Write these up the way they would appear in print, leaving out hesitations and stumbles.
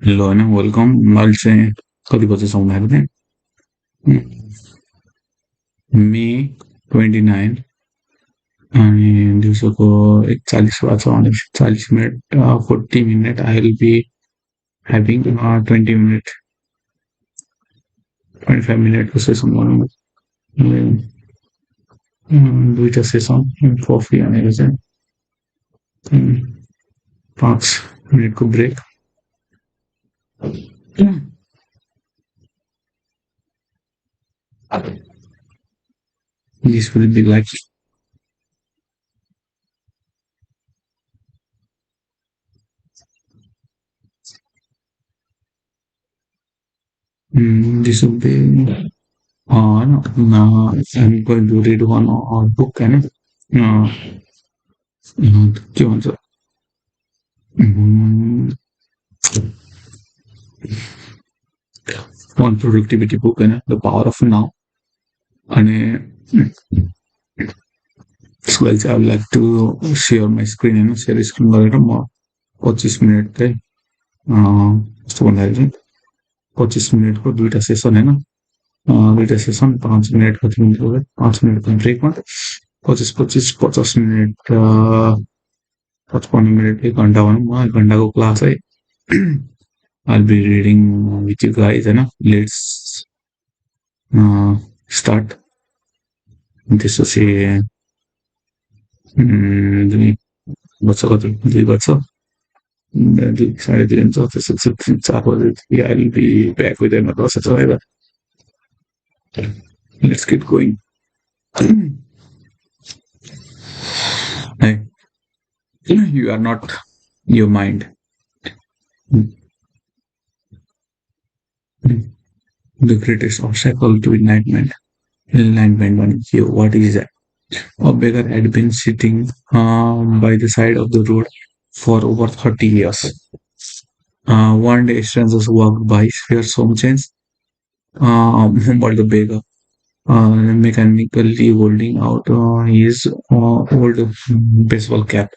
Hello and welcome. I'll say कति बजे आउनुभएको थिएँ मे 29 अनि दिउँसोको 41 भएको छ भने 40 minute 40 minute I will be having 20 minute 25 मिनटको सेसन भनौँ न दुईटा सेसन कफी भनेको चाहिँ 5 मिनटको break this will be like this will be I'm going to read one book होइन के भन्छ one productivity book होइन द पावर अफ नाउ अनि त्यसको लागि चाहिँ I like to share my screen होइन सेयर स्क्रिन गरेर म 25 मिनट चाहिँ कस्तो भन्दाखेरि चाहिँ 25 मिनटको दुईवटा सेसन होइन दुईवटा सेसन 5 मिनट कति मिनटको 5 मिनटको ब्रेकमा 25-25 50 मिनट 55 मिनट 1 घन्टा भनौँ न 1 घन्टाको क्लास है I'll be reading with you guys होइन लेट्स स्टार्ट त्यसपछि दुई वर्ष कति 2 वर्ष 2 साढे 2 हुन्छ त्यसपछि 4 बजे I will be back with another session let's get going hey you are not your mind the greatest obstacle to enlightenment what is that a beggar had been sitting by the side of the road for over 30 years. One day, strangers walked by, heard some change, but the beggar, mechanically holding out his old baseball cap.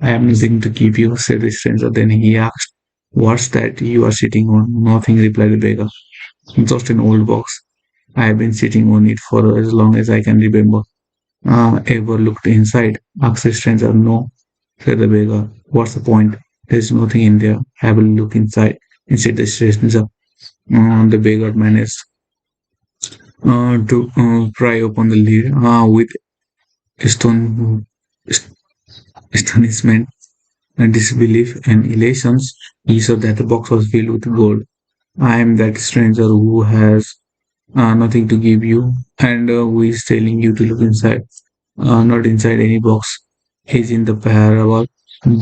I have nothing to give you, said the stranger. Then he asked, "What's that you are sitting on?" "Nothing," replied the beggar. "Just an old box. I have been sitting on it for as long as I can remember." Ever looked inside? Asked the stranger. "No," said the beggar. "What's the point? There's nothing in there." "Have a look inside," said the stranger. The beggar managed to pry open the lid with stone, astonishment, disbelief, and elation. He saw that the box was filled with gold. "I am that stranger who has nothing to give you, and who is telling you to look inside." Not inside any box. He's in the parable,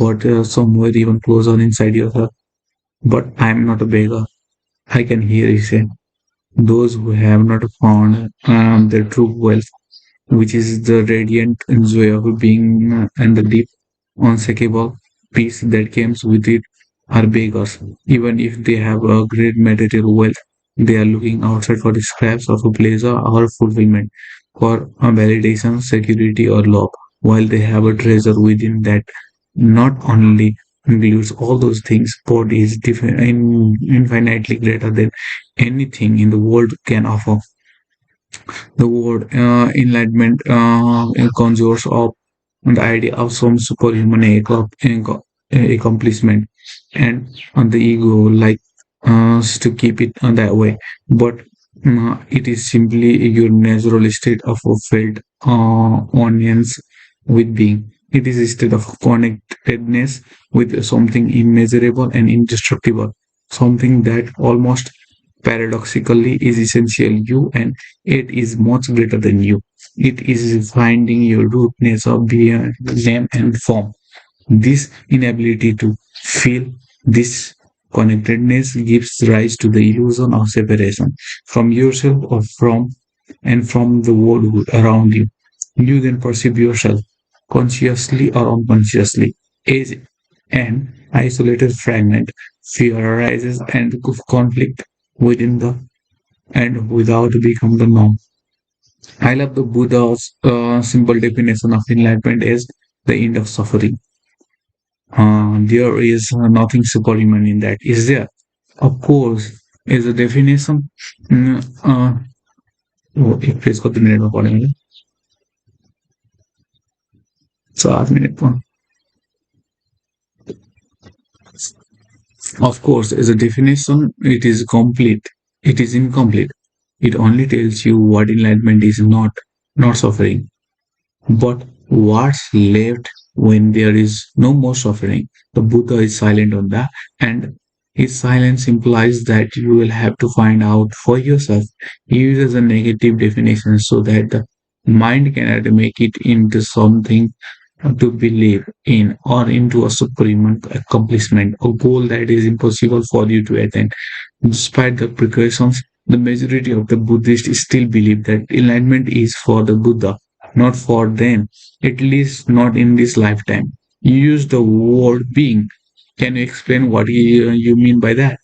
but somewhere even closer inside yourself. "But I am not a beggar," I can hear you say. "Those who have not found their true wealth, which is the radiant joy of being and the deep, unshakable peace that comes with it, are beggars. Even if they have a great material wealth, they are looking outside for the scraps of a pleasure or fulfillment, for a validation, security, or love, while they have a treasure within that not only includes all those things, but is infinitely greater than anything in the world can offer." The word enlightenment conjures up the idea of some superhuman accomplishment, and the ego likes to keep it that way. But it is simply your natural state of felt onions with being. It is a state of connectedness with something immeasurable and indestructible, something that almost paradoxically is essential you, and it is much greater than you. It is finding your root nature beyond name and form. This inability to feel this connectedness gives rise to the illusion of separation from yourself or from the world around you. You then perceive yourself, consciously or unconsciously, as an isolated fragment. Fear arises and conflict within the and without become the norm. I love the Buddha's simple definition of enlightenment as the end of suffering. There is nothing superhuman in that, is there? Of course, is a definition. वो एक phrase को 3 minute में पढ़ेंगे 7 minute में. Of course, as a definition, it is complete. It is incomplete. It only tells you what enlightenment is not suffering. But what's left when there is no more suffering? The Buddha is silent on that, and his silence implies that you will have to find out for yourself. He uses a negative definition so that the mind cannot make it into something to believe in or into a supreme accomplishment, a goal that is impossible for you to attain. Despite the precautions, the majority of the Buddhists still believe that enlightenment is for the Buddha, not for them, at least not in this lifetime. You use the word being. Can you explain what you mean by that?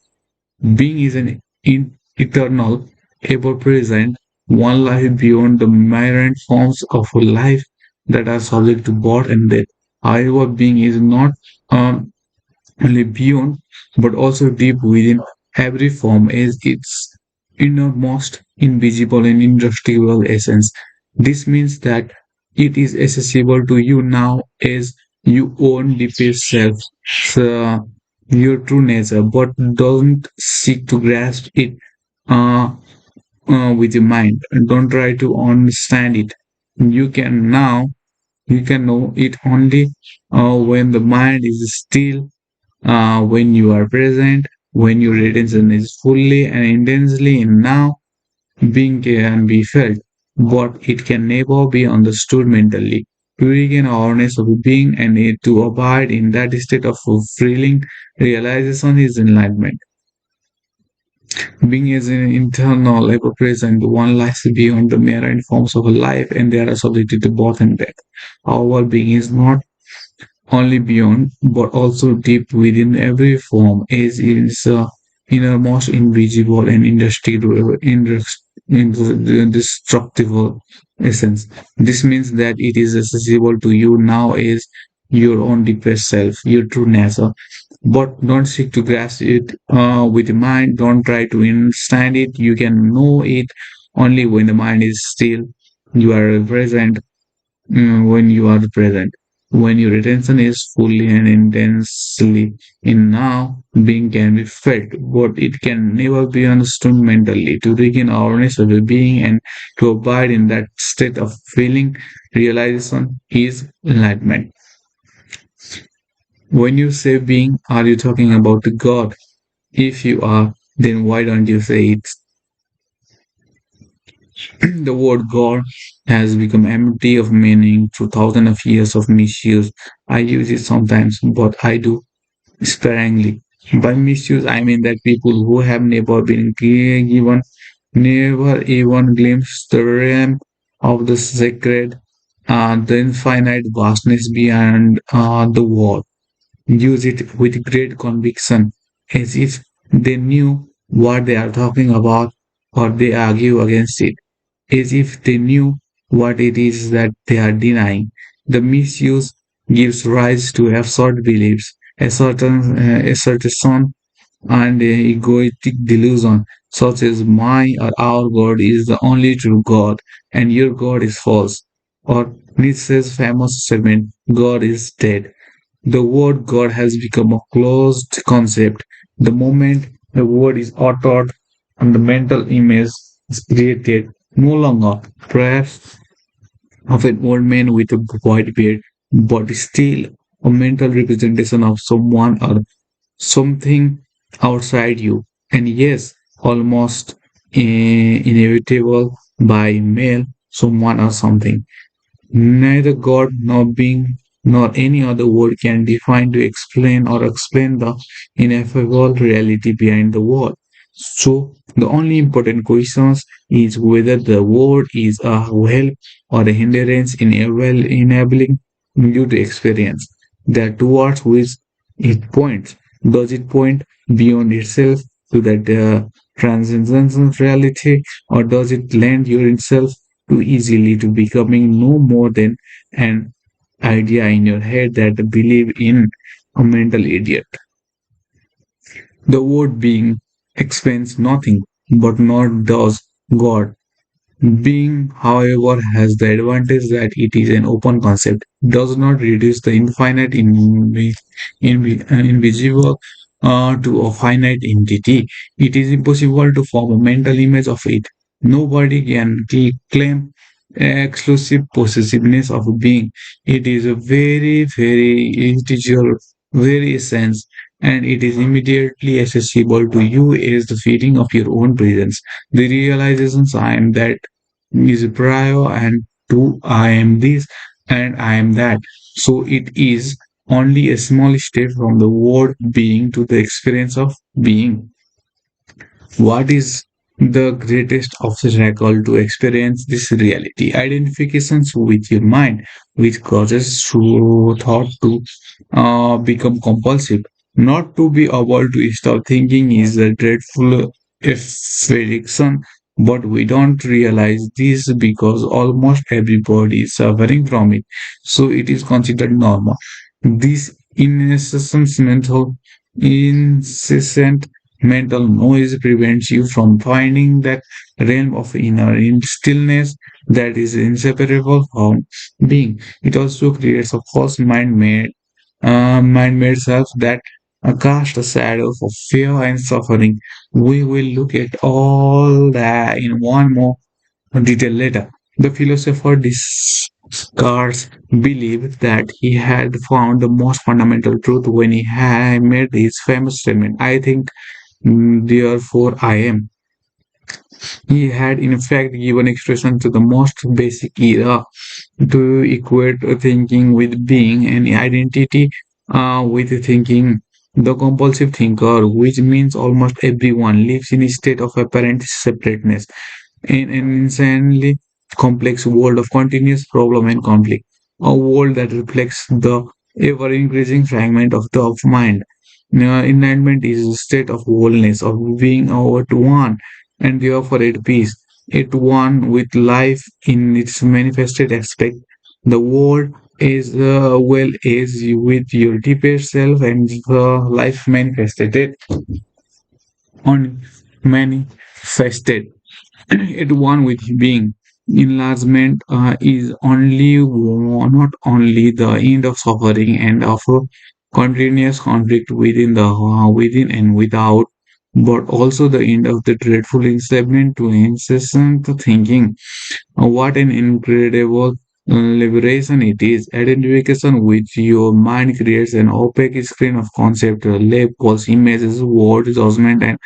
Being is an eternal, ever present, one life beyond the myriad forms of life that are subject to birth and death. However, being is not um, only beyond, but also deep within every form as its innermost, invisible, and indestructible essence. This means that it is accessible to you now as your own deepest self, so your true nature, but don't seek to grasp it uh, with your mind. Don't try to understand it. You can now, you can know it only when the mind is still, when you are present, when your attention is fully and intensely in now. Being can be felt, but it can never be understood mentally. To regain awareness of being and to abide in that state of fulfilling realization is enlightenment. Being is an internal, ever present, one lies beyond the mere forms of life and they are subjected to birth and death. Our being is not only beyond, but also deep within every form, as is innermost, invisible, and indestructible essence. This means that it is accessible to you now as your own deepest self, your true nature. But don't seek to grasp it with the mind. Don't try to understand it. You can know it only when the mind is still. You are present when you are present. When your attention is fully and intensely in now, being can be felt, but it can never be understood mentally. To regain awareness of a being and to abide in that state of feeling, realization is enlightenment. When you say being, are you talking about the God? If you are, then why don't you say it? The word God has become empty of meaning through thousands of years of misuse. I use it sometimes, but I do sparingly. By misuse, I mean that people who have never been given, never even glimpsed the realm of the sacred, the infinite vastness beyond the world, use it with great conviction, as if they knew what they are talking about, or they argue against it as if they knew what it is that they are denying. The misuse gives rise to absurd beliefs, a certain assertion and egoistic delusion, such as my or our God is the only true God and your God is false, or Nietzsche's famous statement, God is dead. The word God has become a closed concept. The moment a word is uttered and the mental image is created, no longer perhaps of an old man with a white beard, but still a mental representation of someone or something outside you. And yes, almost inevitable by male, someone or something. Neither God nor being nor any other word can define to explain the ineffable reality behind the word. So the only important question is whether the word is a help or a hindrance in enabling you to experience that towards which it points. Does it point beyond itself to that transcendent reality, or does it lend you itself too easily to becoming no more than an idea in your head that believe in a mental idiot? The word being explains nothing, but not does God. Being, however, has the advantage that it is an open concept, does not reduce the infinite invisible to a finite entity. It is impossible to form a mental image of it. Nobody can claim exclusive possessiveness of a being. It is a very, very individual, very essence, and it is immediately accessible to you as the feeling of your own presence. The realizations I am that is prior and to I am this and I am that. So it is only a small step from the word being to the experience of being. What is the greatest obstacle to experience this reality? Identifications with your mind, which causes thought to become compulsive. Not to be able to stop thinking is a dreadful affliction, but we don't realize this because almost everybody is suffering from it. So it is considered normal. This incessant mental noise prevents you from finding that realm of inner stillness that is inseparable from being. It also creates a false mind-made self that cast a shadow of fear and suffering. We will look at all that in one more detail later. The philosopher Descartes believed that he had found the most fundamental truth when he had made his famous statement, I think, therefore I am. He had in fact given expression to the most basic idea to equate thinking with being and identity with thinking. The compulsive thinker, which means almost everyone, lives in a state of apparent separateness in an insanely complex world of continuous problem and conflict, a world that reflects the ever increasing fragment of the of mind. Enlightenment is a state of wholeness, of being at one and therefore at peace, at one with life in its manifested aspect, the world as well as you with your deepest self and the life manifested on manifested at one with being. Enlargement is not only the end of suffering and of a continuous conflict within and without, but also the end of the dreadful enslavement to incessant thinking. What an incredible liberation it is. Identification with your mind creates an opaque screen of concept, labels, images, words, judgment, and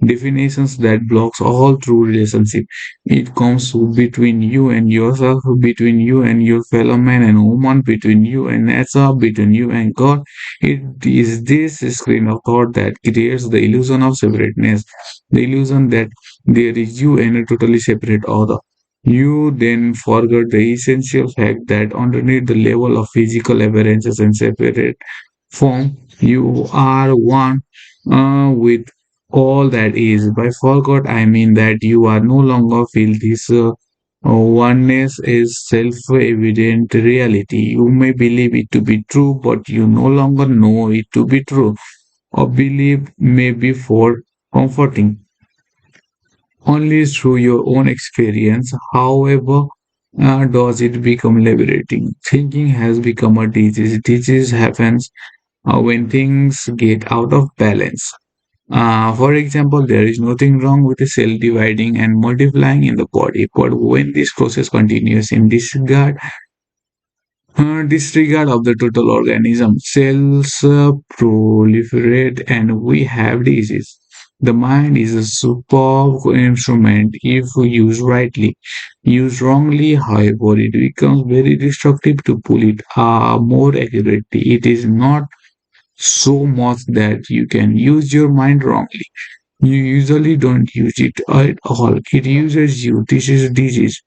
definitions that blocks all true relationship. It comes between you and yourself, between you and your fellow man and woman, between you and nature, between you and God. It is this screen of thought that creates the illusion of separateness, the illusion that there is you and a totally separate other. You then forget the essential fact that underneath the level of physical appearances and separate form, you are one with all that is. By forgot, I mean that you are no longer feel this oneness is self-evident reality. You may believe it to be true, but you no longer know it to be true. Or believe may be for comforting only through your own experience. However, does it become liberating? Thinking has become a disease. Disease happens when things get out of balance. For example, there is nothing wrong with the cell dividing and multiplying in the body, but when this process continues in disregard of the total organism, cells proliferate and we have disease. The mind is a superb instrument if used rightly. Used wrongly, however, it becomes very destructive to pull it more accurately. It is not so much that you can use your mind wrongly. You usually don't use it at all. It uses you. This is disease.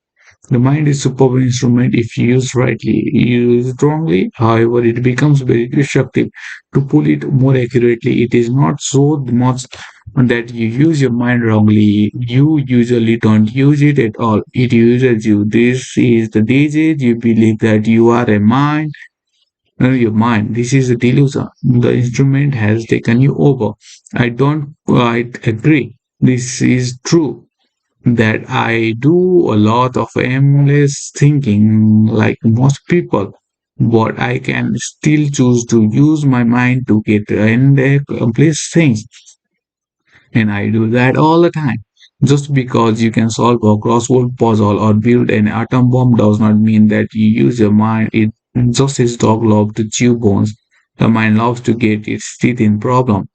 The mind is a superb instrument if used rightly. Used wrongly, however, it becomes very destructive. To pull it more accurately, it is not so much that you use your mind wrongly. You usually don't use it at all. It uses you. This is the disease. You believe that you are a mind your mind. This is a delusion. The instrument has taken you over. I don't quite agree. This is true that I do a lot of aimless thinking like most people, but I can still choose to use my mind to get and accomplish things. And I do that all the time. Just because you can solve a crossword puzzle or build an atom bomb does not mean that you use your mind. It just as dog loves to chew bones. The mind loves to get its teeth in problem.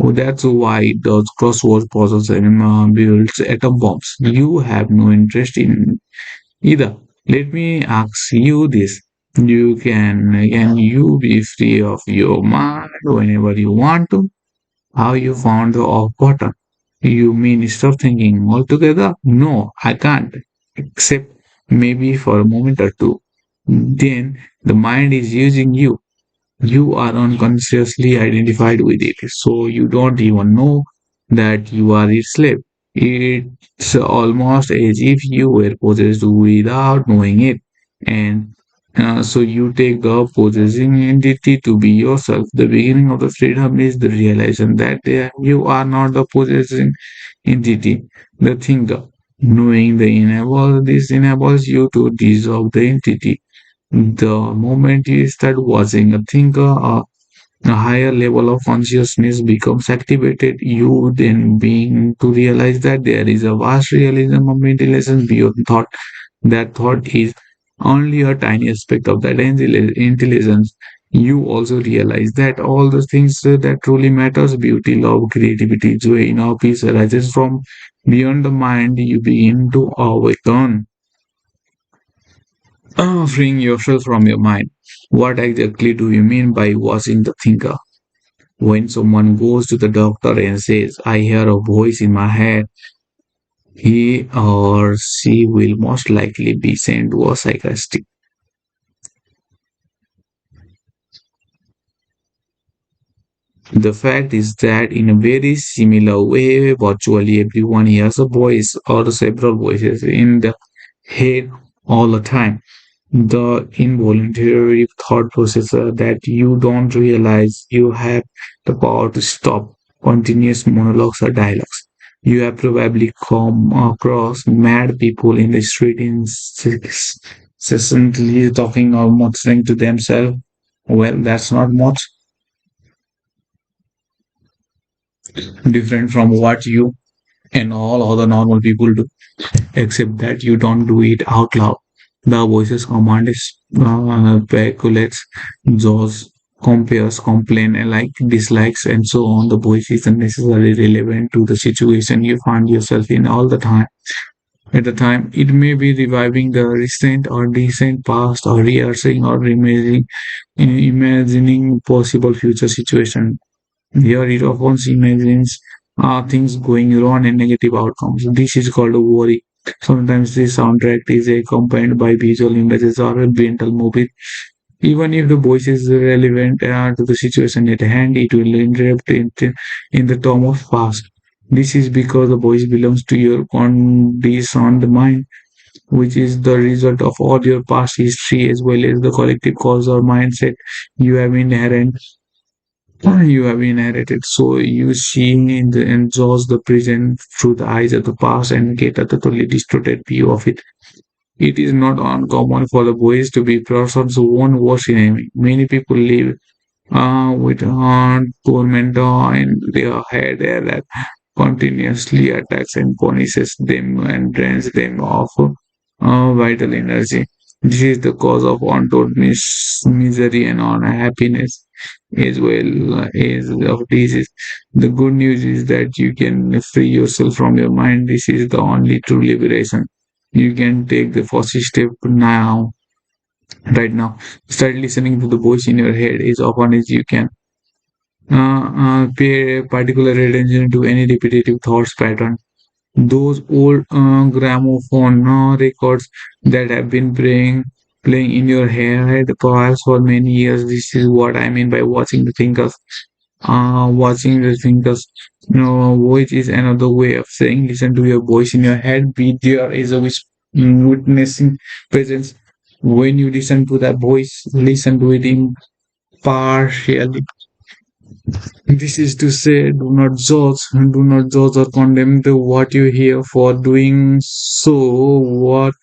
Oh, that's why it does crossword puzzles and builds atom bombs. You have no interest in either. Let me ask you this. Can you be free of your mind whenever you want to? How you found the off button? You mean stop thinking altogether? No, I can't. Except maybe for a moment or two. Then the mind is using you. You are unconsciously identified with it, so you don't even know that you are its slave. It's almost as if you were possessed without knowing it. And so you take the possessing entity to be yourself. The beginning of the freedom is the realization that you are not the possessing entity, the thinker. Knowing this enables you to dissolve the entity. The moment you start watching a thinker, a higher level of consciousness becomes activated. You then begin to realize that there is a vast realism of intelligence beyond thought. That thought is only a tiny aspect of that intelligence. You also realize that all the things that truly matters, beauty, love, creativity, joy, inner peace, arises from beyond the mind. You begin to awaken. Freeing yourself from your mind. What exactly do you mean by watching the thinker? When someone goes to the doctor and says, I hear a voice in my head, he or she will most likely be sent to a psychiatrist. The fact is that, in a very similar way, virtually everyone hears a voice or several voices in the head all the time. The involuntary thought processor that you don't realize you have the power to stop continuous monologues or dialogues. You have probably come across mad people in the street incessantly talking or muttering to themselves. Well, that's not much different from what you and all other normal people do, except that you don't do it out loud. The voices command is speculates, jaws, compares, complain, and like dislikes, and so on. The voice isn't necessarily relevant to the situation you find yourself in all the time. At the time, it may be reviving the recent or decent past, or rehearsing or imagining possible future situation. Here it often imagines things going wrong and negative outcomes. This is called a worry. Sometimes the soundtrack is accompanied by visual images or a mental movie. Even if the voice is relevant to the situation at hand, it will interrupt in the term of past. This is because the voice belongs to your conditioned mind, which is the result of all your past history as well as the collective cause or mindset you have inherent you have inherited. So you see in the enjoys the present through the eyes of the past and get a totally distorted view of it. It is not uncommon for the boys to be persons own worst enemy. Many people live with torment in their head that continuously attacks and punishes them and drains them of vital energy. This is the cause of untold misery and unhappiness as well as of disease. The good news is that you can free yourself from your mind. This is the only true liberation. You can take the first step now, right now. Start listening to the voice in your head as often as you can. Pay particular attention to any repetitive thoughts pattern. Those old gramophone records that have been playing in your head perhaps for many years. This is what I mean by watching the thinkers. Watching the thinkers, voice is another way of saying listen to your voice in your head. Be there as a witnessing presence. When you listen to that voice, listen to it partially. This is to say, do not judge or condemn the what you hear for doing so. What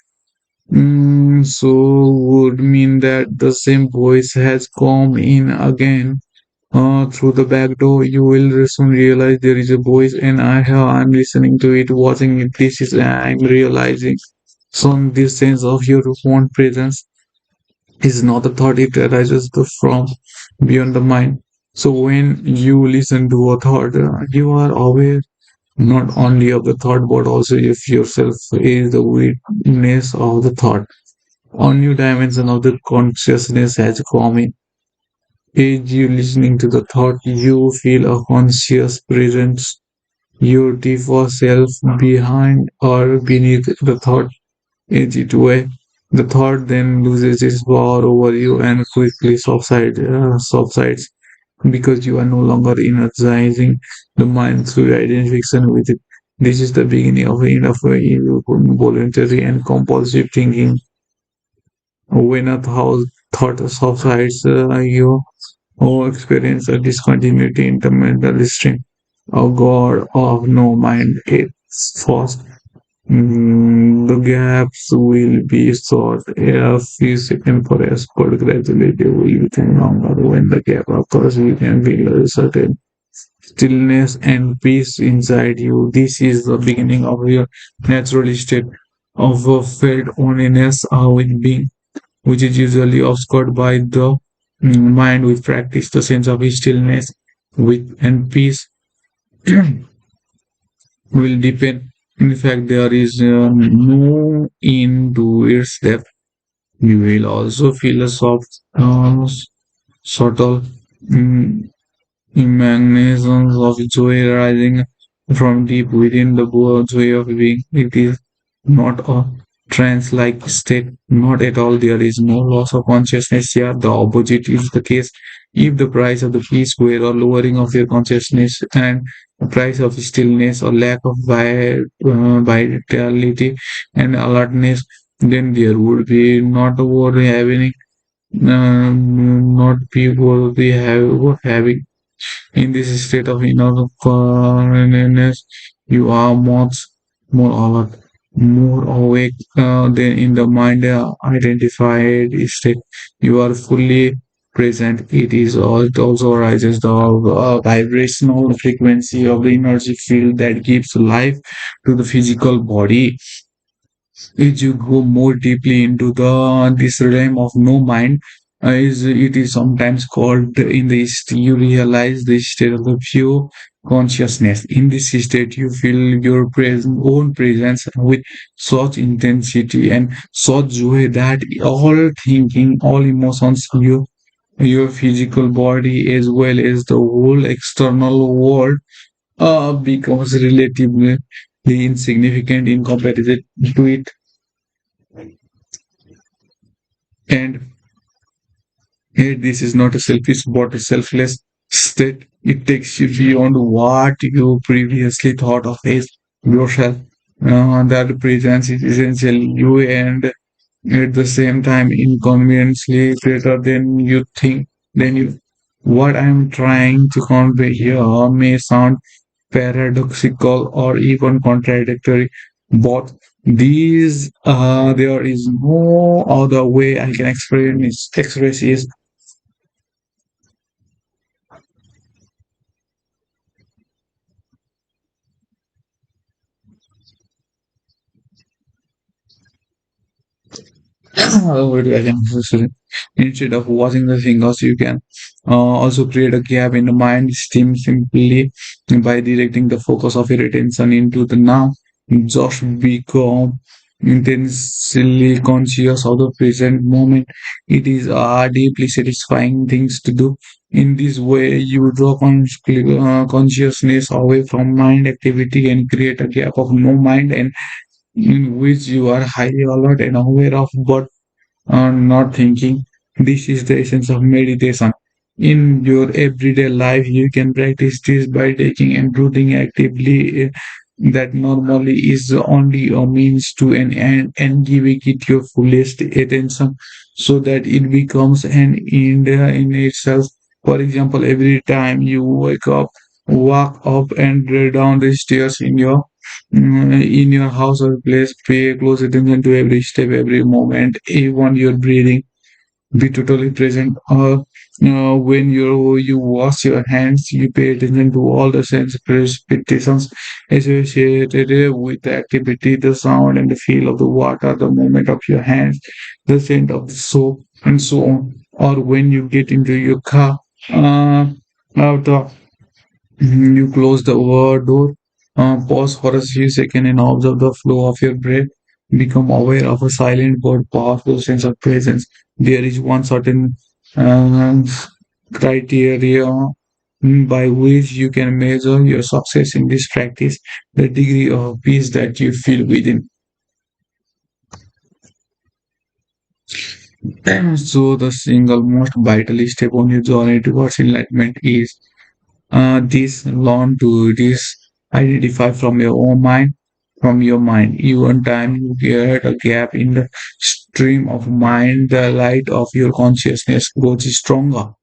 so would mean that the same voice has come in again through the back door. You will soon realize there is a voice, and I'm listening to it, watching it. This is I'm realizing. So this sense of your own presence is not a thought; it arises from beyond the mind. So when you listen to a thought, you are aware not only of the thought but also of yourself is the witness of the thought. A new dimension of the consciousness has come in. As you listening to the thought, you feel a conscious presence, your deeper self behind or beneath the thought. As it way, the thought then loses its power over you and quickly subsides because you are no longer energizing the mind through identification with it. This is the beginning of the end of involuntary and compulsive thinking. When a thought subsides, you experience a discontinuity in the mental stream. A god of no mind it's fast. The gaps will be short a few seconds for us, but gradually they will become longer. When the gap occurs, you can feel a certain stillness and peace inside you. This is the beginning of your natural state of a felt oneness with being, which is usually obscured by the mind with practice. The sense of stillness with and peace will depend. In fact, there is no end to its depth. You will also feel a soft, subtle mm, emanations of joy rising from deep within the joy of being. It is not a trance-like state, not at all. There is no loss of consciousness here. The opposite is the case. If the price of the peace were a lowering of your consciousness and the price of stillness or lack of vitality and alertness, then there would be not a war happening, not people we have having in this state of inner awareness, you are much more alert, more awake than in the mind identified state. You are fully present. It also rises the vibrational frequency of the energy field that gives life to the physical body. As you go more deeply into the this realm of no mind, is it is sometimes called in the East, you realize the state of the pure consciousness. In this state, you feel your own presence with such intensity and such joy that all thinking, all emotions, your physical body as well as the whole external world becomes relatively insignificant in comparison to it. And here, this is not a selfish but a selfless state. It takes you beyond what you previously thought of as yourself. That presence is essentially you, and at the same time, inconveniently greater than you think. Than you. What I'm trying to convey here may sound paradoxical or even contradictory, but there is no other way I can express is. What I can say, instead of watching the fingers, you can also create a gap in the mind stream simply by directing the focus of your attention into the now. Just become intensely conscious of the present moment. It is a deeply satisfying things to do. In this way, you draw consciousness away from mind activity and create a gap of no mind and in which you are highly alert and aware of but not thinking. This is the essence of meditation. In your everyday life, you can practice this by taking and rooting actively. that normally is only a means to an end, and giving it your fullest attention so that it becomes an end in itself. For example, every time you wake up, walk up and down the stairs in your house or place, pay close attention to every step, every moment, even your breathing. Be totally present. When you wash your hands, you pay attention to all the sense perceptions associated with the activity, the sound and the feel of the water, the movement of your hands, the scent of the soap, and so on. Or when you get into your car, uh, the you close the door, pause for a few seconds and observe the flow of your breath. Become aware of a silent but powerful sense of presence. There is one certain uh, criteria by which you can measure your success in this practice, the degree of peace that you feel within. So, the single most vital step on your journey towards enlightenment is this learn to this identify from your mind. Even time you get a gap in the stream of mind, the light of your consciousness grows stronger.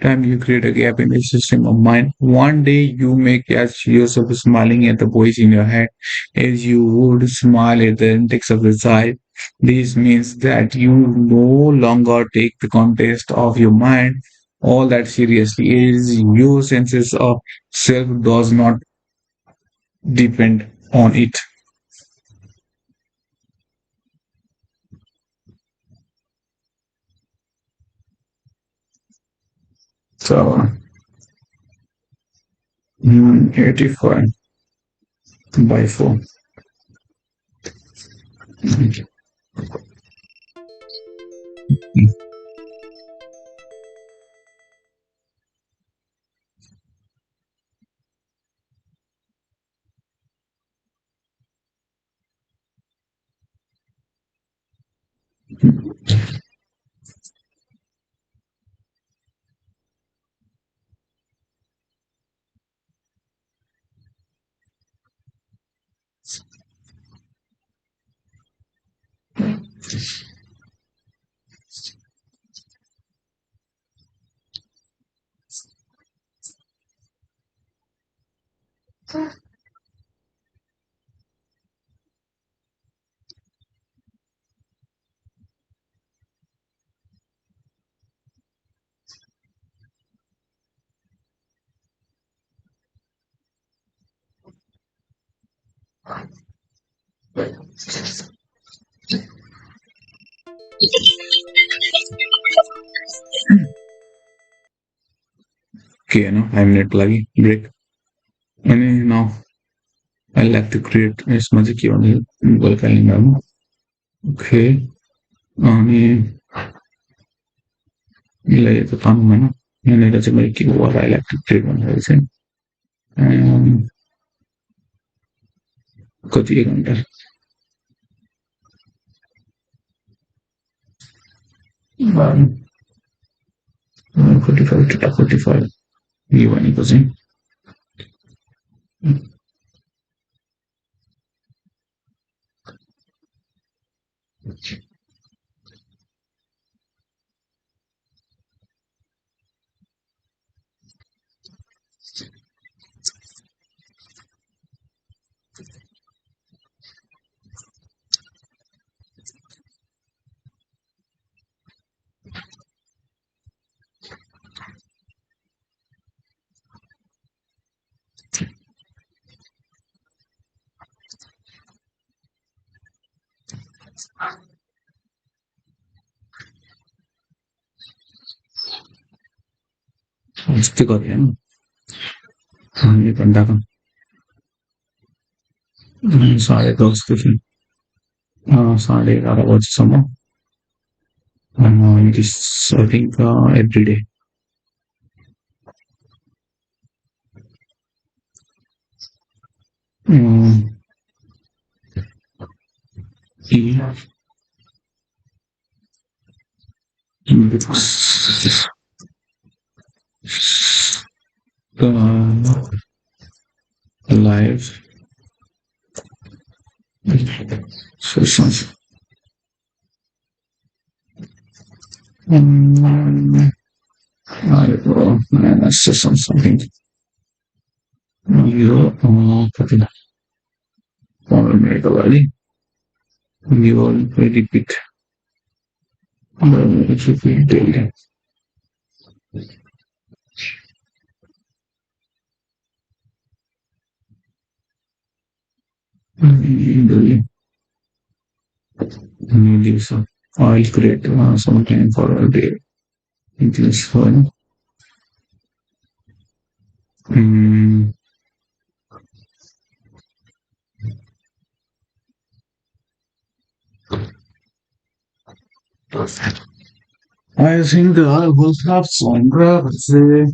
Time you create a gap in the system of mind, one day you may catch yourself smiling at the voice in your head as you would smile at the index of the child. This means that you no longer take the contest of your mind all that seriously. Is your senses of self does not depend on it. So 85 by 4. Okay, no, 5 minute lagi break. Ini now I like to create as magic on the Google Calendar. Okay, ini nilai itu tahu mana? Ini ada sebagai keyword I like to create one person. Um, ketiga kan? 45 to 45. Gimana itu sih? Mesti kok ya. Ini pendapatan. साढ़े 10 থেকে 11:30 বছর সময় it is I think every day. Um, because the life Sessions. Um, I will minus session something. You continue. Follow me already. You will repeat. It repeat daily. Daily. Maybe some. I'll create some time for a day. It is fun. Mm, I think I will have some gravity.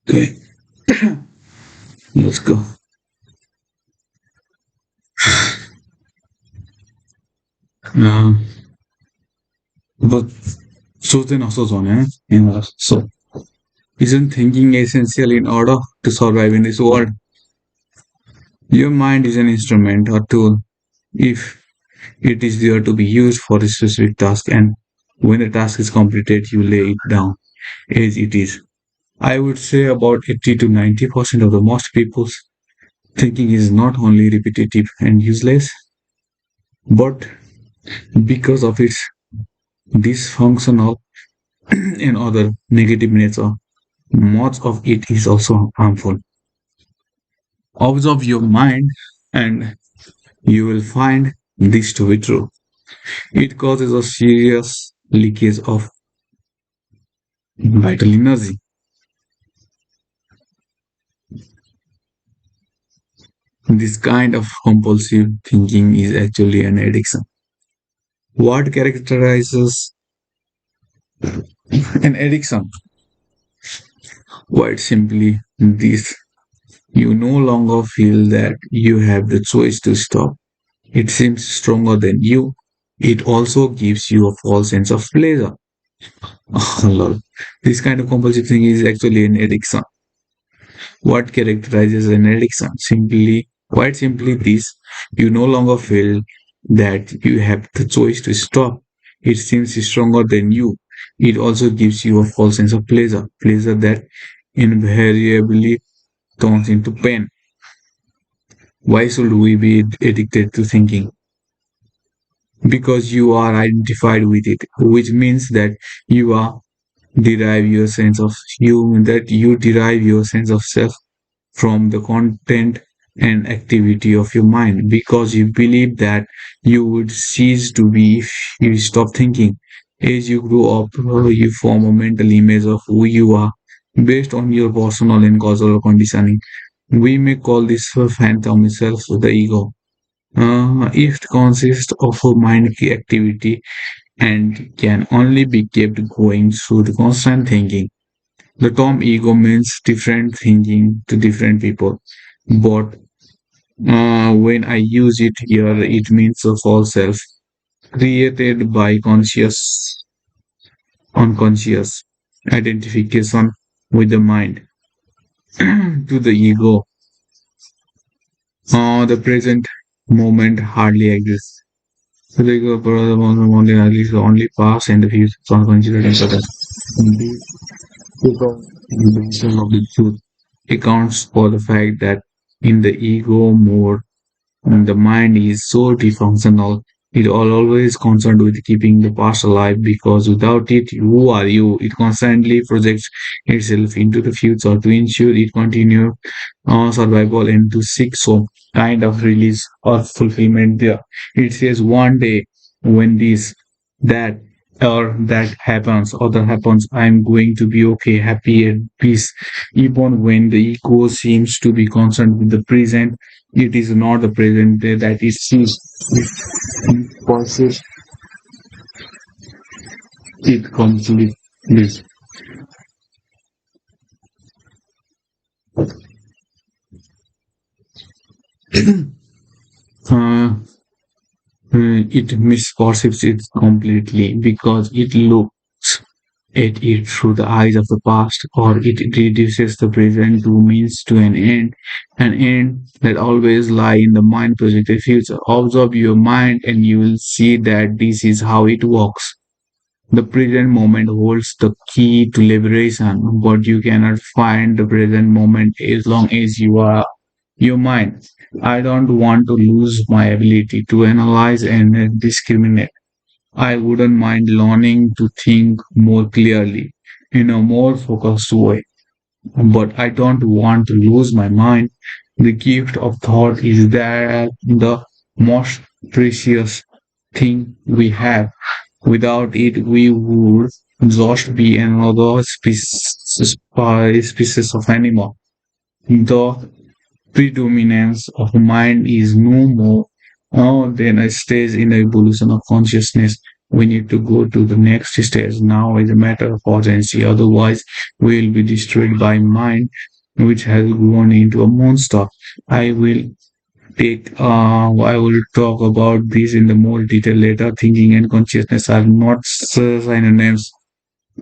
Okay, let's go. Uh, but 소재 없어서네. So, isn't thinking essential in order to survive in this world? Your mind is an instrument or tool. If it is there to be used for a specific task, and when the task is completed, you lay it down as it is. I would say about 80 to 90% of the most people's thinking is not only repetitive and useless, but because of its dysfunctional and other negative nature, much of it is also harmful. Observe your mind and you will find this to be true. It causes a serious leakage of vital energy. This kind of compulsive thinking is actually an addiction. What characterizes An addiction, quite simply this. You no longer feel that you have the choice to stop. It seems stronger than you. It also gives you a false sense of pleasure. Oh, lol. This kind of compulsive thing is actually an addiction. What characterizes an addiction? Quite simply, this: you no longer feel that you have the choice to stop. It seems stronger than you. It also gives you a false sense of pleasure that invariably turns into pain. Why should we be addicted to thinking? Because you are identified with it, which means that you are derive your sense of you derive your sense of self from the content and activity of your mind, because you believe that you would cease to be if you stop thinking. As you grow up, you form a mental image of who you are based on your personal and causal conditioning. We may call this a phantom self, the ego. It consists of a mind activity and can only be kept going through the constant thinking. The term ego means different thinking to different people, but when I use it here, it means a false self created by conscious, unconscious identification with the mind. To the ego, the present moment hardly exists. So the ego for the moment only exists only past and the future are considered important. This dimension of the truth accounts for the fact that in the ego mode, the mind is so dysfunctional. It all always concerned with keeping the past alive, because without it, who are you? It constantly projects itself into the future to ensure it continue survival and to seek some kind of release or fulfillment there. It says one day when this, that, or that happens, or that happens, I'm going to be okay, happy, and peace. Even when the ego seems to be concerned with the present, it is not the present that it sees. It perceives, it comes with this. Uh, it misperceives it completely because it looks at it through the eyes of the past, or it reduces the present to means to an end that always lie in the mind projected future. Observe your mind and you will see that this is how it works. The present moment holds the key to liberation, but you cannot find the present moment as long as you are your mind. I don't want to lose my ability to analyze and discriminate. I wouldn't mind learning to think more clearly in a more focused way, but I don't want to lose my mind. The gift of thought is that the most precious thing we have. Without it, we would just be another species of animal. The predominance of mind is no more than a stage in the evolution of consciousness. We need to go to the next stage now as a matter of urgency. Otherwise, we will be destroyed by mind, which has grown into a monster. I will I will talk about this in the more detail later. Thinking and consciousness are not synonyms.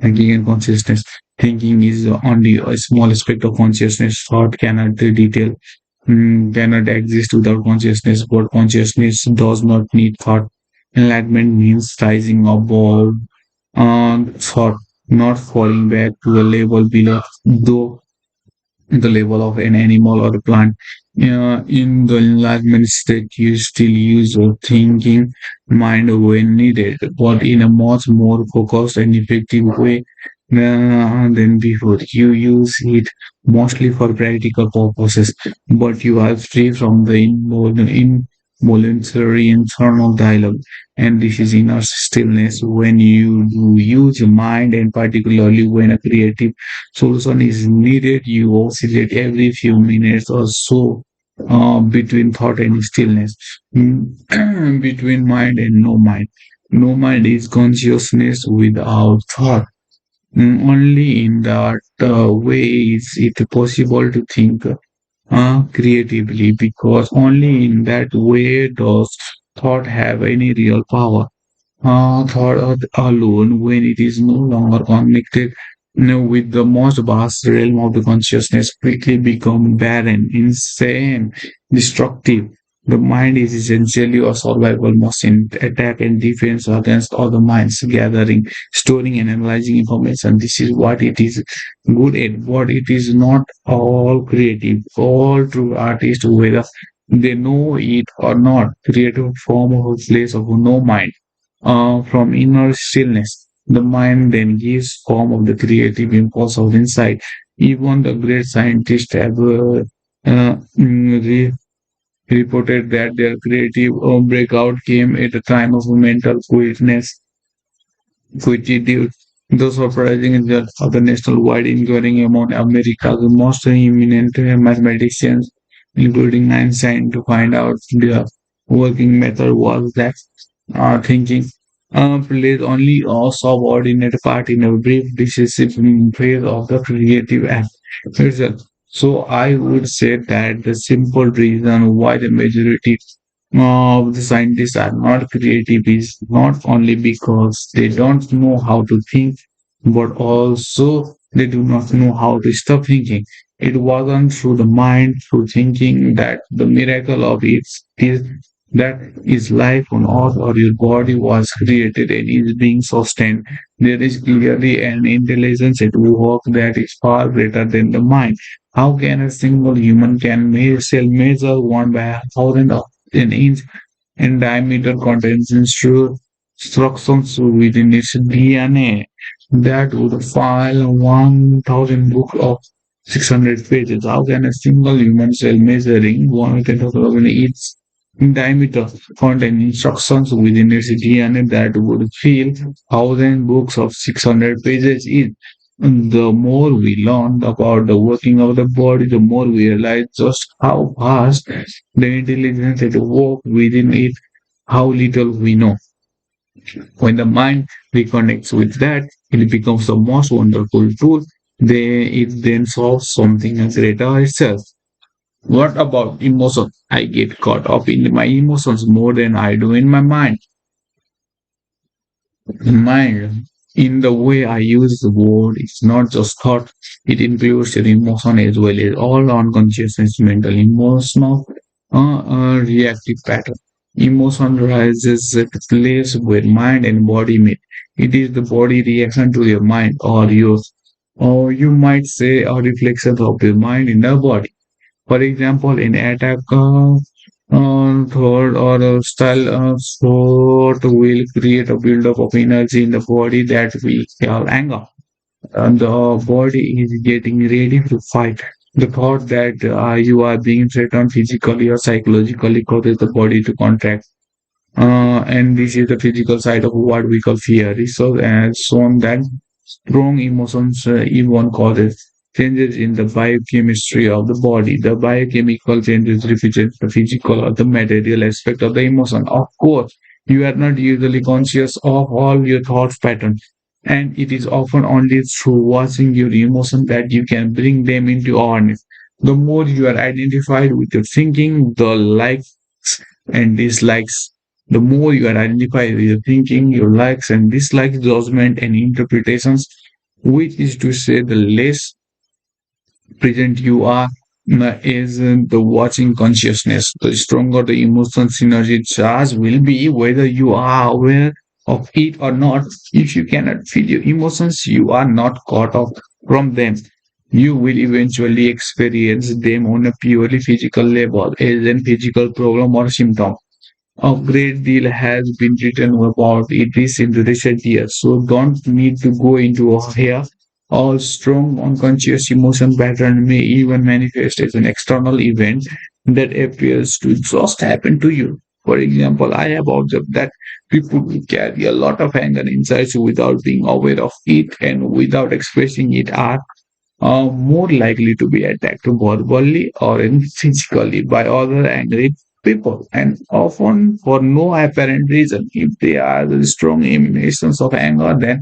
Thinking and consciousness. Thinking is only a small aspect of consciousness. Thought cannot detail cannot exist without consciousness, but consciousness does not need thought. Enlightenment means rising above thought, not falling back to a level below, though the level of an animal or a plant. In the enlightenment state, you still use your thinking mind when needed, but in a much more focused and effective way than before. You use it mostly for practical purposes, but you are free from the involuntary internal dialogue. And this is inner stillness when you do use your mind, and particularly when a creative solution is needed. You oscillate every few minutes or so between thought and stillness, between mind and no mind. No mind is consciousness without thought. Only in that way is it possible to think creatively, because only in that way does thought have any real power. Thought alone, when it is no longer connected with the most vast realm of the consciousness, quickly become barren, insane, destructive. The mind is essentially a survival machine, attack and defense against other minds, gathering, storing, and analyzing information. This is what it is good at, but it is not all creative. All true artists, whether they know it or not, create a form of a place of no mind from inner stillness. The mind then gives form of the creative impulse of insight. Even the great scientists have reported that their creative breakout came at a time of mental quietness, fugitive. The surprising result of the national-wide inquiry among America's most eminent mathematicians, including Einstein, to find out their working method was that thinking plays only a subordinate part in a brief decisive phase of the creative act itself. So I would say that the simple reason why the majority the scientists are not creative is not only because they don't know how to think, but also they do not know how to stop thinking. It wasn't through the mind, through thinking, that the miracle of it is that is life on earth or your body was created and is being sustained. There is clearly an intelligence at work that is far greater than the mind. How can a single human can measure one by a thousand of an inch in diameter contains instructions within its DNA that would file 1,000 books of 600 pages? How can a single human cell measuring 1,000 each in diameter contain instructions within its DNA that would fill 1,000 books of 600 pages each? The more we learn about the working of the body, the more we realize just how vast the intelligence at work within it, how little we know. When the mind reconnects with that, it becomes the most wonderful tool. It then solves something greater itself. What about emotion? I get caught up in my emotions more than I do in my mind. Mind, in the way I use the word, it's not just thought, it includes your emotion as well as all unconscious and mental emotional reactive pattern. Emotion rises at the place where mind and body meet. It is the body reaction to your mind, or you might say a reflection of your mind in the body. For example, an attack thought or a style thought will create a buildup of energy in the body that we call anger. And the body is getting ready to fight. The thought that you are being threatened physically or psychologically causes the body to contract. And this is the physical side of what we call fear. Research has shown that strong emotions even causes changes in the biochemistry of the body. The biochemical changes represent the physical or the material aspect of the emotion. Of course, you are not usually conscious of all your thought patterns, and it is often only through watching your emotion that you can bring them into awareness. The more you are identified with your thinking, the likes and dislikes, the more you are identified with your thinking, your likes and dislikes, judgment and interpretations, which is to say, the less present you are is the watching consciousness. The stronger the emotional synergy charge will be, whether you are aware of it or not. If you cannot feel your emotions, you are not caught up from them. You will eventually experience them on a purely physical level as a physical problem or symptom. A great deal has been written about it in the recent years, so don't need to go into here. All strong unconscious emotion pattern may even manifest as an external event that appears to just happen to you. For example, I have observed that people who carry a lot of anger inside without being aware of it and without expressing it are more likely to be attacked verbally or physically by other angry people, and often for no apparent reason. If they are the strong emanations of anger, then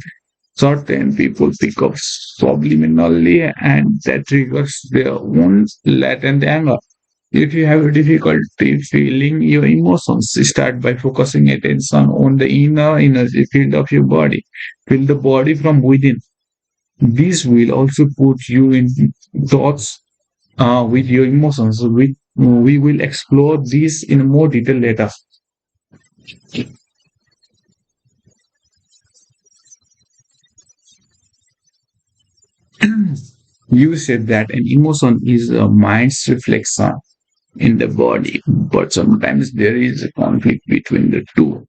Certain people pick up subliminally, and that triggers their own latent anger. If you have a difficulty feeling your emotions, start by focusing attention on the inner energy field of your body. Feel the body from within. This will also put you in thoughts with your emotions. We will explore this in more detail later. You said that an emotion is a mind's reflection in the body, but sometimes there is a conflict between the two.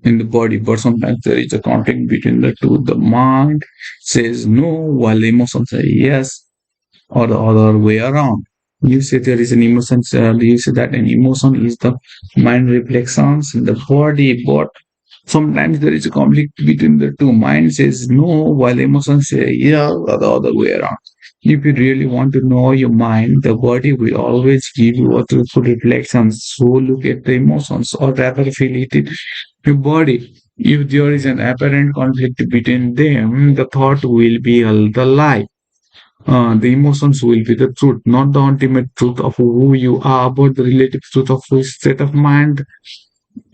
In the body, but sometimes there is a conflict between the two. The mind says no, while the emotion says yes, or the other way around. You say there is an emotion, you say that an emotion is the mind reflections in the body, but sometimes there is a conflict between the two. Mind says no, while emotions say yeah, or the other way around. If you really want to know your mind, the body will always give you a truthful reflections. So look at the emotions, or rather feel it in your body. If there is an apparent conflict between them, the thought will be the lie. The emotions will be the truth, not the ultimate truth of who you are, but the relative truth of your state of mind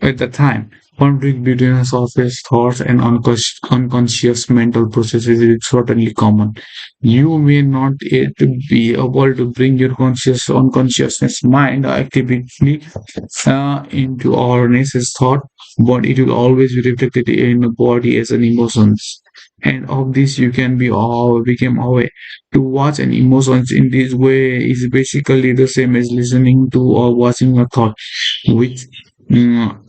at the time. Conflict between surface thoughts and unconscious mental processes is certainly common. You may not yet be able to bring your conscious unconsciousness mind actively into awareness thought, but it will always be reflected in the body as an emotions. And of this you can be all become aware. To watch an emotions in this way is basically the same as listening to or watching a thought, which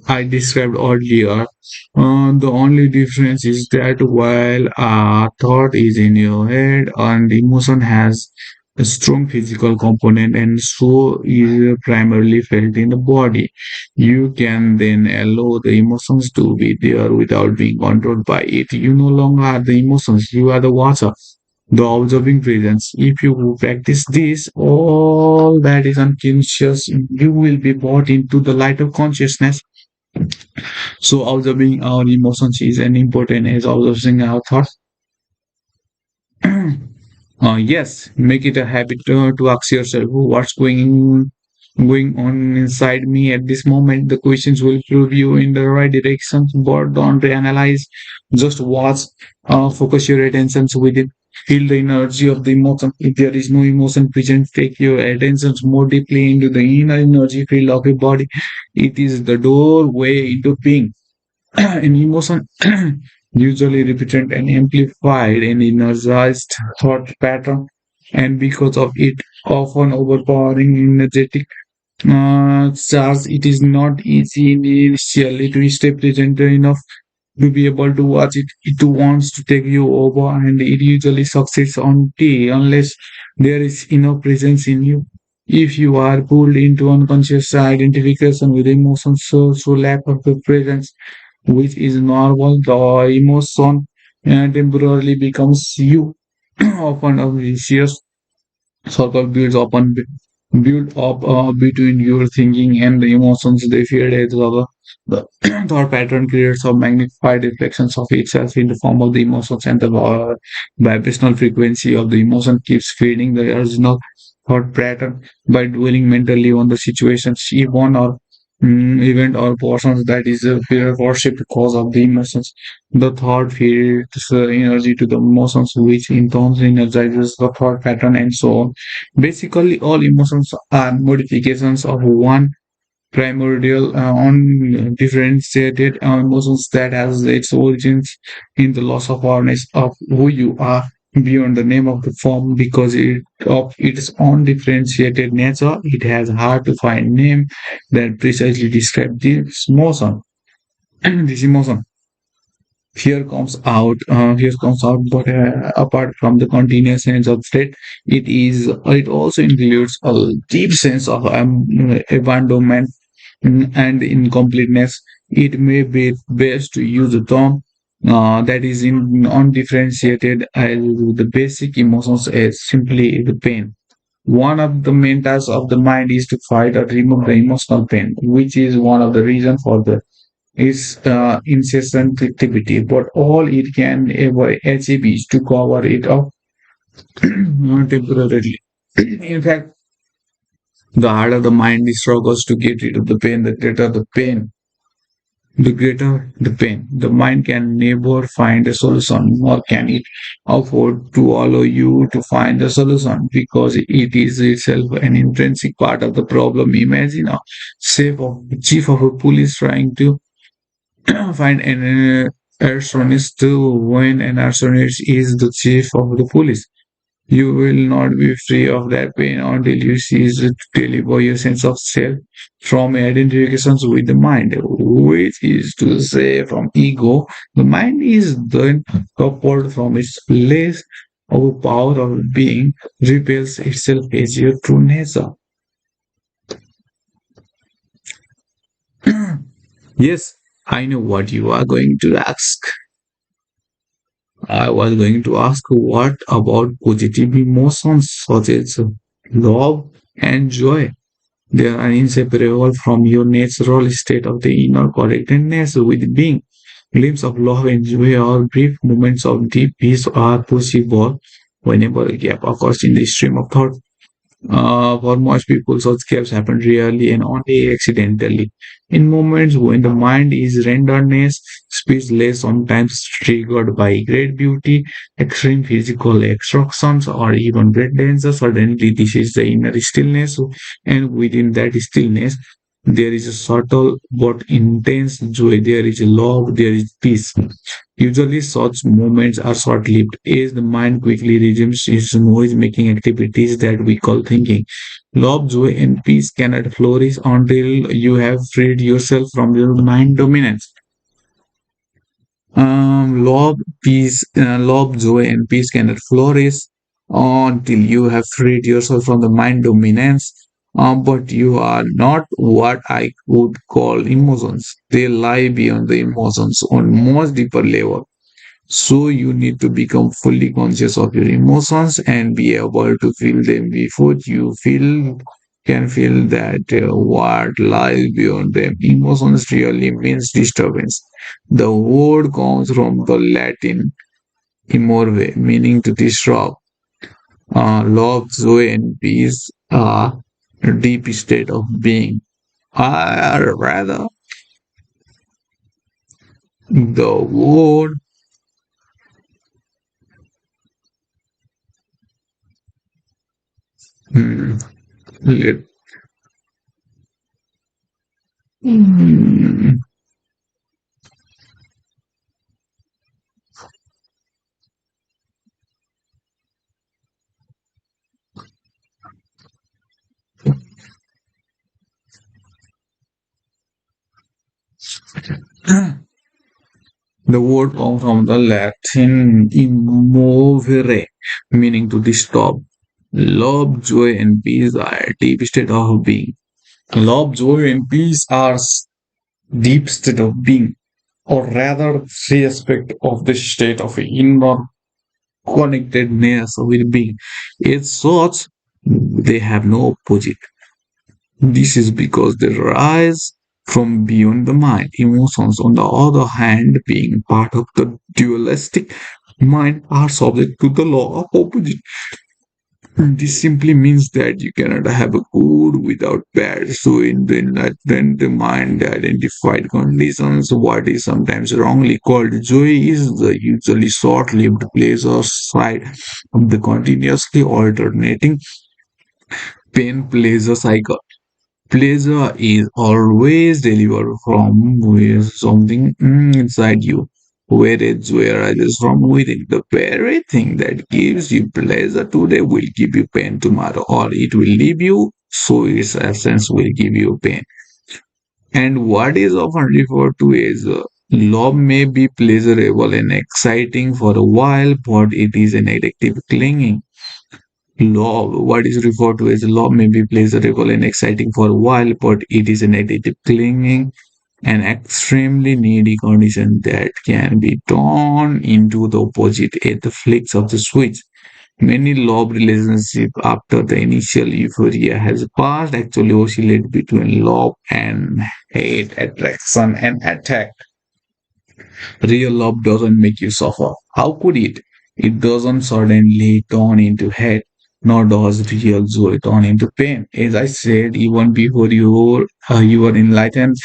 I described earlier. The only difference is that while a thought is in your head and emotion has a strong physical component and so is primarily felt in the body, you can then allow the emotions to be there without being controlled by it. You no longer are the emotions, you are the watcher, the observing presence. If you practice this, all that is unconscious, you will be brought into the light of consciousness. So observing our emotions is as important as observing our thoughts. Yes, make it a habit to ask yourself what's going on inside me at this moment. The questions will prove you in the right direction, but don't analyze. Just watch. Focus your attentions with it. Feel the energy of the emotion. If there is no emotion present, take your attentions more deeply into the inner energy field of your body. It is the doorway into being. An emotion usually represent an amplified and energized thought pattern, and because of it often overpowering energetic charge, it is not easy initially to stay present enough to be able to watch it. It wants to take you over, and it usually succeeds only unless there is enough presence in you. If you are pulled into unconscious identification with emotions, so lack of the presence, which is normal, the emotion temporarily becomes you. Often a vicious circle build up between your thinking and the emotions they feed each other. The thought pattern creates a magnified reflections of itself in the form of the emotions, and the vibrational frequency of the emotion keeps feeding the original thought pattern by dwelling mentally on the situations, even or event or persons that is fear worship because of the emotions. The thought feeds energy to the emotions, which in turn energizes the thought pattern, and so on. Basically, all emotions are modifications of one primordial, undifferentiated emotions that has its origins in the loss of awareness of who you are beyond the name of the form. Because of its undifferentiated nature, it has hard to find name that precisely describe this emotion. This emotion here comes out, but apart from the continuous sense of state, it also includes a deep sense of abandonment and incompleteness. It may be best to use a term that is in undifferentiated as the basic emotions as simply the pain. One of the main tasks of the mind is to fight or remove the emotional pain, which is one of the reasons for the is incessant activity. But all it can ever achieve is to cover it up temporarily. In fact, the harder the mind struggles to get rid of the pain, the greater the pain. The mind can never find a solution, nor can it afford to allow you to find a solution because it is itself an intrinsic part of the problem. Imagine a chief of a police trying to find an arsonist when an arsonist is the chief of the police. You will not be free of that pain until you cease to deliver your sense of self from identifications with the mind, which is to say, from ego. The mind is then coupled from its place of power of being, repels itself as your true nature. Yes, I know what you are going to ask. I was going to ask what about positive emotions such as love and joy? They are inseparable from your natural state of the inner connectedness with being. Glimpses of love and joy or brief moments of deep peace are possible whenever a gap occurs in the stream of thought. For most people, such gaps happen rarely and only accidentally. In moments when the mind is renderedness, speechless, sometimes triggered by great beauty, extreme physical extractions, or even great danger, suddenly this is the inner stillness, and within that stillness, there is a subtle but intense joy, there is love, there is peace. Usually, such moments are short lived, as the mind quickly resumes its noise making activities that we call thinking. Love, joy, and peace cannot flourish until you have freed yourself from your mind dominance. Love, joy, and peace cannot flourish until you have freed yourself from the mind dominance. But you are not what I would call emotions. They lie beyond the emotions on much deeper level. So you need to become fully conscious of your emotions and be able to feel them before you feel can feel that what lies beyond them. Emotions really means disturbance. The word comes from the Latin "imorve", meaning to disturb. Love, joy, and peace are a deep state of being. Or rather, the word hmm, let- hmm, the word comes from the Latin "immovere", meaning to disturb. Love, joy, and peace are a deep state of being. Love, joy, and peace are deep state of being, or rather, three aspects of the state of inner connectedness with being. As such, they have no opposite. This is because they rise from beyond the mind. Emotions, on the other hand, being part of the dualistic mind, are subject to the law of opposite. This simply means that you cannot have a good without bad. So, then the mind identified conditions, what is sometimes wrongly called joy is the usually short-lived pleasure side of the continuously alternating pain pleasure cycle. Pleasure is always delivered from with something inside you, whereas joy arises from within. The very thing that gives you pleasure today will give you pain tomorrow, or it will leave you, so its absence will give you pain. And what is often referred to as love may be pleasurable and exciting for a while, but it is an addictive clinging. Love, what is referred to as love, may be pleasurable and exciting for a while, but it is an addictive clinging, an extremely needy condition that can be turned into the opposite at the flicks of the switch. Many love relationship after the initial euphoria has passed actually oscillate between love and hate, attraction and attack. Real love doesn't make you suffer. How could it? It doesn't suddenly turn into hate, nor does real joy turn into pain. As I said, even before you were enlightened,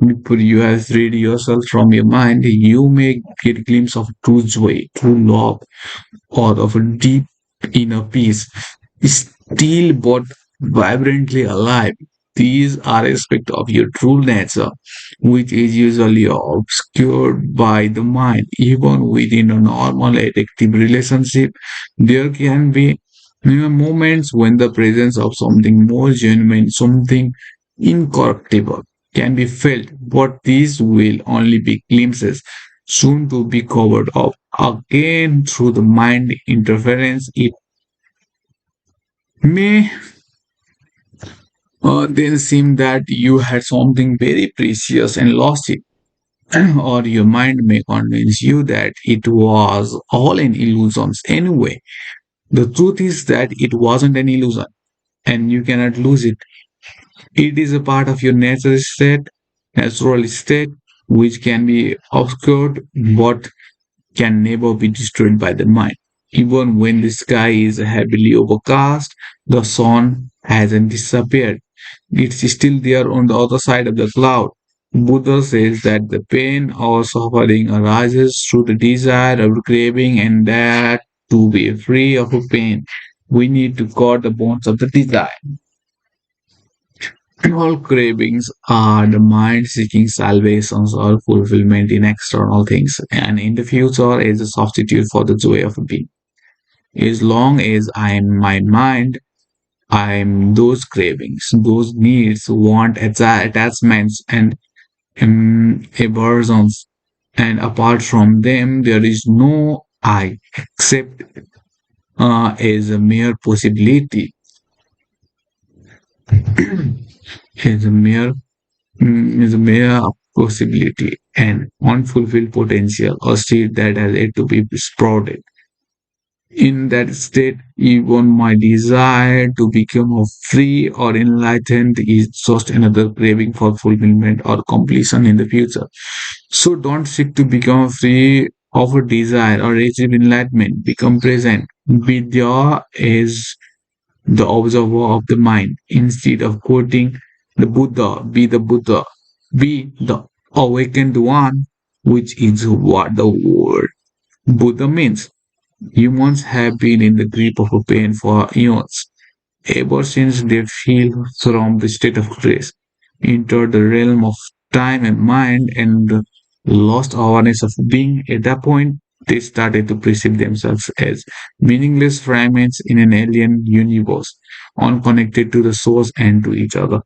before you have freed yourself from your mind, you may get a glimpse of true joy, true love, or of a deep inner peace, still but vibrantly alive. These are aspects of your true nature, which is usually obscured by the mind. Even within a normal addictive relationship, there can be moments when the presence of something more genuine, something incorruptible, can be felt, but these will only be glimpses, soon to be covered up again through the mind interference. It may then seem that you had something very precious and lost it, or your mind may convince you that it was all an illusion anyway. The truth is that it wasn't an illusion, and you cannot lose it. It is a part of your natural state, which can be obscured but can never be destroyed by the mind. Even when the sky is heavily overcast, the sun hasn't disappeared. It's still there on the other side of the cloud. Buddha says that the pain or suffering arises through the desire of craving, and that to be free of pain, we need to cut the bonds of the desire. All cravings are the mind seeking salvations or fulfillment in external things, and in the future as a substitute for the joy of being. As long as I am my mind, I am those cravings, those needs, want, attachments, and aversions, and apart from them, there is no I, except as a mere possibility, as a mere is a mere possibility, an unfulfilled potential, a seed that has yet to be sprouted. In that state, even my desire to become free or enlightened is just another craving for fulfillment or completion in the future. So don't seek to become free of a desire or achieve enlightenment. Become present. Vidya is the observer of the mind. Instead of quoting the Buddha, be the Buddha, be the awakened one, which is what the word Buddha means. Humans have been in the grip of a pain for eons, ever since they feel from the state of grace, entered the realm of time and mind, and lost awareness of being. At that point, they started to perceive themselves as meaningless fragments in an alien universe, unconnected to the source and to each other.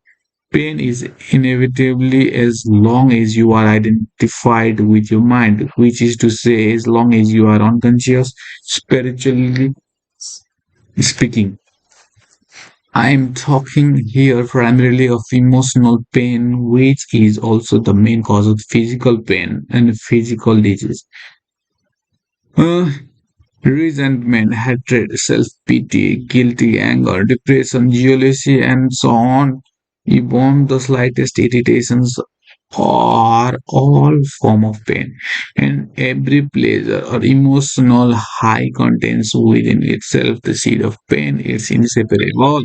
Pain is inevitably as long as you are identified with your mind, which is to say, as long as you are unconscious, spiritually speaking. I am talking here primarily of emotional pain, which is also the main cause of physical pain and physical disease. Uh, Resentment, hatred, self-pity, guilty, anger, depression, jealousy, and so on. Even the slightest irritations are all form of pain, and every pleasure or emotional high contains within itself the seed of pain. It's inseparable.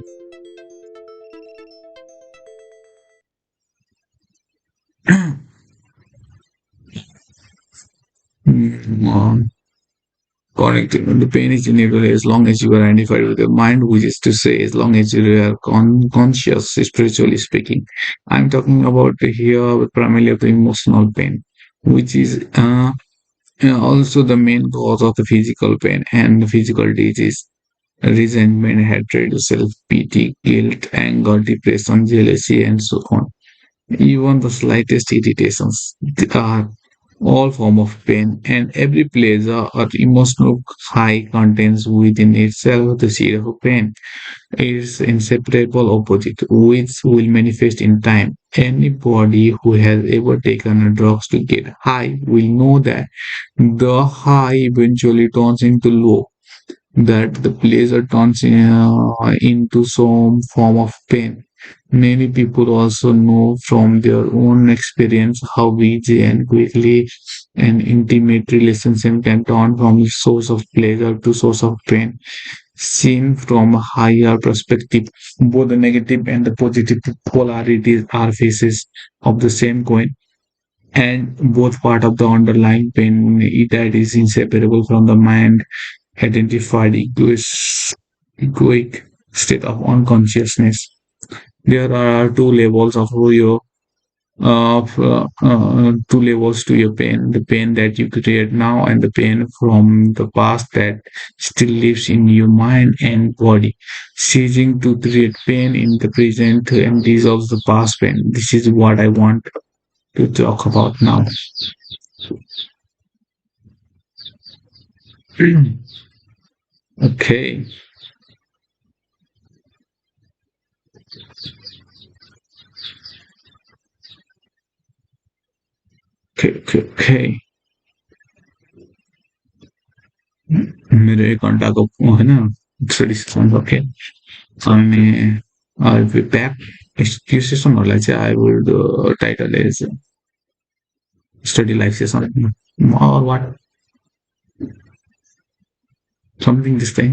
Mm, Connected. The pain is inevitable as long as you are identified with your mind, which is to say, as long as you are conscious, spiritually speaking. I'm talking about here primarily of the emotional pain, which is also the main cause of the physical pain and the physical disease. Resentment, hatred, self-pity, guilt, anger, depression, jealousy, and so on. Even the slightest irritations are all form of pain, and every pleasure or emotional high contains within itself the seed of pain. It is inseparable opposite, which will manifest in time. Anybody who has ever taken drugs to get high will know that the high eventually turns into low. that the pleasure turns into some form of pain. Many people also know from their own experience how easy and quickly an intimate relationship can turn from a source of pleasure to source of pain. Seen from a higher perspective, both the negative and the positive polarities are faces of the same coin, and both part of the underlying pain that is inseparable from the mind identified egoic state of unconsciousness. There are two levels to your pain: the pain that you create now and the pain from the past that still lives in your mind and body. Ceasing to create pain in the present and dissolves the past pain. This is what I want to talk about now. Okay, okay. मेरे एक घंटा का वो है ना study session okay अनि back त्यो सेसनहरूलाई चाहिँ I would title is study life session or what something this thing